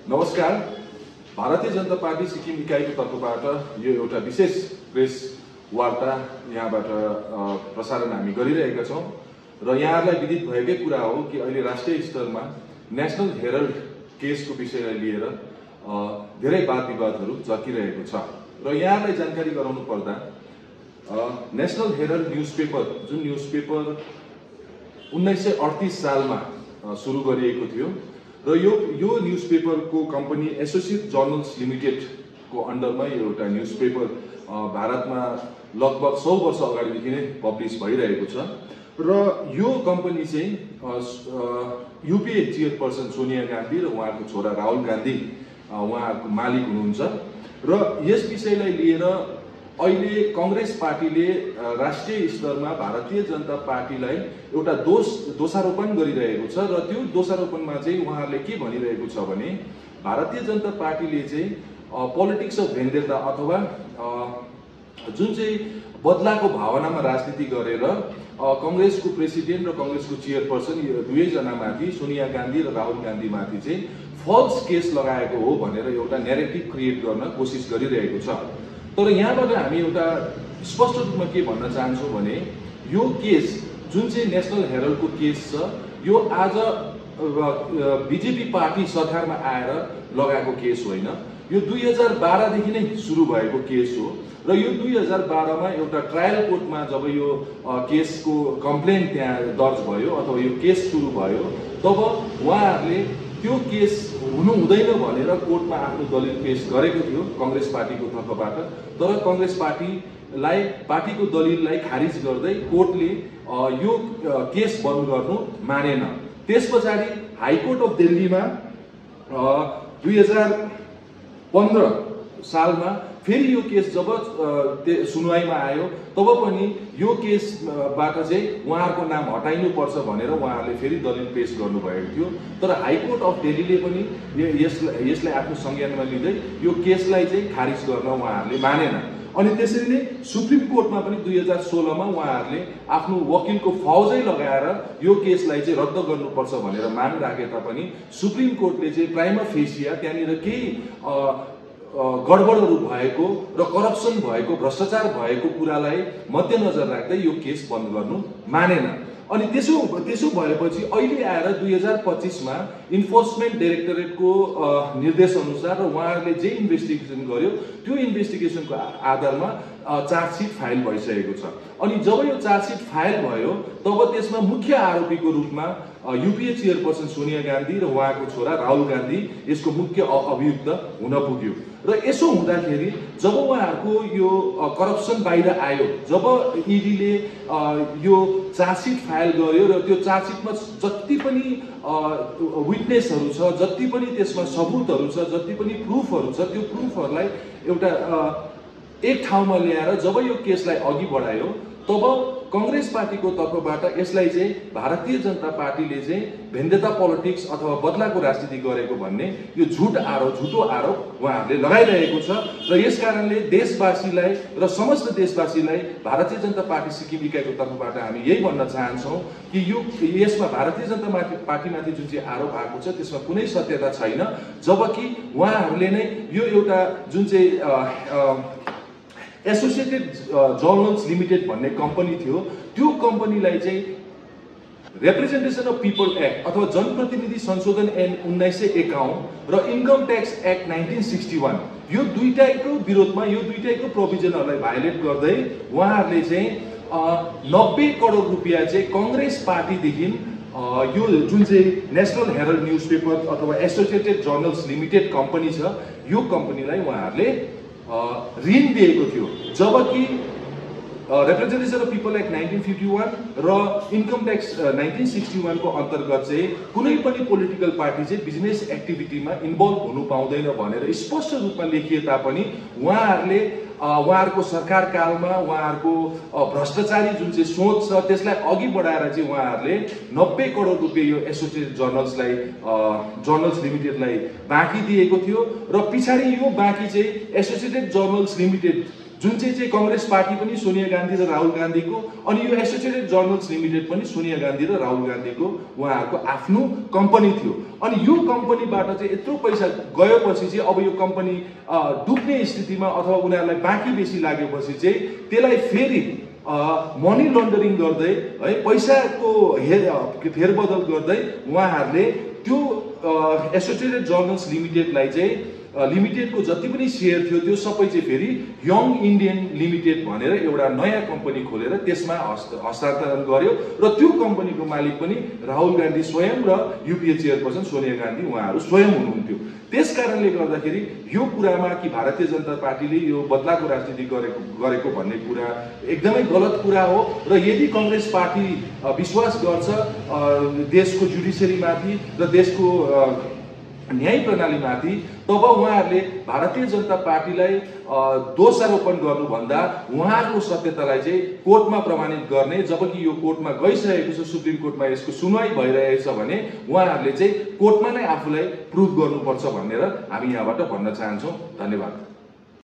नमस्कार। भारतीय जनता पार्टी सिक्किम इकाइको तर्फबाट यो एउटा विशेष प्रेस वार्ता यहाँबाट प्रसारण हामी गरिरहेका छौं र यहाँहरूलाई विदित भएकै कुरा हो कि अहिले राष्ट्रिय स्तरमा नेशनल हेरल्ड केसको विषयलाई लिएर धेरै वाद विवादहरू चर्किरहेको छ र यहाँलाई जानकारी गराउनु पर्दा नेशनल हेरल्ड न्यूजपेपर जुन न्यूजपेपर 1938 सालमा सुरु गरिएको थियो र यो न्यूजपेपरको कम्पनी एसोसिएट जर्नल्स लिमिटेड को अन्डरमा यो एउटा न्यूजपेपर भारतमा लगभग 100 वर्ष अगाडिदेखि नै पब्लिश भइरहेको छ र यो कम्पनी चाहिँ यूपीए चेयरपर्सन सोनिया गान्धी र उहाँको छोरा राहुल गान्धी उहाँको मालिक हुनुहुन्छ र यस विषयलाई लिएर अहिले कांग्रेस पार्टीले राष्ट्रिय स्तरमा भारतीय जनता पार्टीलाई एउटा दोषारोपण गरिरहेको छ र त्यो दोषारोपणमा चाहिँ उहाँहरूले के भनिरहेको छ भने भारतीय जनता पार्टीले चाहिँ पोलिटिक्स अफ भेन्डेटा अथवा जुन चाहिँ बदलाको भावनामा राजनीति गरेर कांग्रेसको प्रेसिडेन्ट र कांग्रेसको चेयरपर्सन यो दुवैजनामाथि सोनिया गान्धी र राहुल गान्धीमाथि चाहिँ फल्स केस लगाएको हो भनेर एउटा न्यारेटिभ क्रिएट गर्न कोसिस गरिरहेको छ। तर यहाँबाट हामी एउटा स्पष्ट रूपमा के भन्न चाहन्छौँ भने यो केस जुन चाहिँ नेशनल हेरल्डको केस छ यो आज बीजेपी पार्टी सरकारमा आएर लगाएको केस होइन। यो 2012 देखि नै सुरु भएको केस हो र यो 2012 मा एउटा ट्रायल कोर्टमा जब यो केसको कम्प्लेन त्यहाँ दर्ज भयो अथवा यो केस सुरु भयो तब उहाँहरूले त्यो केस हुनु हुँदैन भनेर कोर्टमा आफ्नो दलिल पेश गरेको थियो कांग्रेस पार्टीको तर्फबाट। तर कांग्रेस पार्टीको दलिललाई खारिज गर्दै कोर्टले यो केस बन्द गर्नु मानेन। त्यसपछाडि हाईकोर्ट अफ दिल्लीमा 2015 सालमा फेरि यो केस जब सुनवाईमा आयो तब पनि यो केसबाट चाहिँ उहाँहरूको नाम हटाइनुपर्छ भनेर उहाँहरूले फेरि दलिल पेश गर्नुभएको थियो। तर हाईकोर्ट अफ दिल्लीले पनि यसलाई आफ्नो संज्ञानमा लिँदै यो केसलाई चाहिँ खारिज गर्न उहाँहरूले मानेन। अनि त्यसरी नै सुप्रिम कोर्टमा पनि 2016 मा उहाँहरूले आफ्नो वकिलको फौजै लगाएर यो केसलाई चाहिँ रद्द गर्नुपर्छ भनेर माग राखे तापनि सुप्रिम कोर्टले चाहिँ प्राइमा फेसिया त्यहाँनिर केही गडबडहरू भएको र करप्सन भएको भ्रष्टाचार भएको कुरालाई मध्यनजर राख्दै यो केस बन्द गर्नु मानेन। अनि त्यसो भएपछि अहिले आएर 2025 मा इन्फोर्समेन्ट डाइरेक्टरेटको निर्देश अनुसार र उहाँहरूले जे इन्भेस्टिगेसन गर्यो त्यो इन्भेस्टिगेसनको आधारमा चार्जसिट फाइल भइसकेको छ। अनि जब यो चार्जसिट फाइल भयो तब त्यसमा मुख्य आरोपीको रूपमा यूपीए चेयरपर्सन सोनिया गान्धी र उहाँको छोरा राहुल गान्धी यसको मुख्य अभियुक्त हुन पुग्यो। र यसो हुँदाखेरि जब उहाँहरूको यो करप्सन बाहिर आयो, जब ईडीले यो चार्जसिट फाइल गर्यो र त्यो चार्जसिटमा जति पनि विटनेसहरू छ, जति पनि त्यसमा सबुतहरू छ, जति पनि प्रुफहरू छ, त्यो प्रुफहरूलाई एउटा एक ठाउँमा ल्याएर जब यो केसलाई अघि बढायो तब कांग्रेस पार्टीको तर्फबाट यसलाई चाहिँ भारतीय जनता पार्टीले चाहिँ भेन्डेटा पोलिटिक्स अथवा बदलाको राजनीति गरेको भन्ने यो झुटो आरोप उहाँहरूले लगाइरहेको छ। र यसकारणले देशवासीलाई र समस्त देशवासीलाई भारतीय जनता पार्टी सिक्किम इकाइको तर्फबाट हामी यही भन्न चाहन्छौँ कि यसमा भारतीय जनता पार्टीमाथि जुन चाहिँ आरोप आएको छ त्यसमा कुनै सत्यता छैन। जबकि उहाँहरूले नै यो एउटा जुन चाहिँ एसोसिएटेड जर्नल्स लिमिटेड भन्ने कम्पनी थियो त्यो कम्पनीलाई चाहिँ रिप्रेजेन्टेसन अफ पिपल एक्ट अथवा जनप्रतिनिधि संशोधन ऐन 1951 र इन्कम ट्याक्स एक्ट 1961 यो दुईटैको विरोधमा यो दुईटैको प्रोभिजनहरूलाई भायोलेट गर्दै उहाँहरूले चाहिँ 90 करोड रुपियाँ चाहिँ कांग्रेस पार्टीदेखि यो जुन चाहिँ नेशनल हेरल्ड न्यूजपेपर अथवा एसोसिएटेड जर्नल्स लिमिटेड कम्पनी छ यो कम्पनीलाई उहाँहरूले ऋण दिएको थियो। जबकि रिप्रेजेन्टेसन अफ पिपल एक्ट 1951 र इन्कम ट्याक्स 1961 को अन्तर्गत चाहिँ कुनै पनि पोलिटिकल पार्टी चाहिँ बिजनेस एक्टिभिटीमा इन्भल्भ हुनु पाउँदैन भनेर स्पष्ट रूपमा लेखिए तापनि उहाँहरूले उहाँहरूको सरकार कालमा उहाँहरूको भ्रष्टाचारी जुन चाहिँ सोच छ त्यसलाई अघि बढाएर चाहिँ उहाँहरूले 90 करोड रुपियाँ यो एसोसिएटेड जर्नल्स लिमिटेडलाई बाँकी दिएको थियो र पछाडि यो बाँकी चाहिँ एसोसिएटेड जर्नल्स लिमिटेड जुन चाहिँ कांग्रेस पार्टी पनि सोनिया गान्धी र राहुल गान्धीको, अनि यो एसोसिएटेड जर्नल्स लिमिटेड पनि सोनिया गान्धी र राहुल गान्धीको उहाँहरूको आफ्नो कम्पनी थियो। अनि यो कम्पनीबाट चाहिँ यत्रो पैसा गएपछि चाहिँ अब यो कम्पनी डुब्ने स्थितिमा अथवा उनीहरूलाई बाँकी बेसी लागेपछि चाहिँ त्यसलाई फेरि मनी लन्डरिङ गर्दै है पैसाको फेरबदल गर्दै उहाँहरूले त्यो एसोसिएटेड जर्नल्स लिमिटेडलाई चाहिँ लिमिटेडको जति पनि सेयर थियो त्यो सबै चाहिँ फेरि यङ इन्डियन लिमिटेड भनेर एउटा नयाँ कम्पनी खोलेर त्यसमा हस्तान्तरण गर्यो र त्यो कम्पनीको मालिक पनि राहुल गान्धी स्वयं र युपिए चेयरपर्सन सोनिया गान्धी उहाँहरू स्वयं हुनुहुन्थ्यो। त्यस कारणले गर्दाखेरि यो कुरामा कि भारतीय जनता पार्टीले यो बदलाको राजनीति गरेको भन्ने कुरा एकदमै गलत कुरा हो र यदि कांग्रेस पार्टी विश्वास गर्छ देशको जुडिसियरीमाथि र देशको न्याय प्रणालीमाथि, तब उहाँहरूले भारतीय जनता पार्टीलाई दोषारोपण गर्नुभन्दा उहाँको सत्यतालाई चाहिँ कोर्टमा प्रमाणित गर्ने, जबकि यो कोर्टमा गइसकेको छ, सुप्रिम कोर्टमा यसको सुनवाई भइरहेको छ भने उहाँहरूले चाहिँ कोर्टमा नै आफूलाई प्रुभ गर्नुपर्छ भनेर हामी यहाँबाट भन्न चाहन्छौँ। धन्यवाद।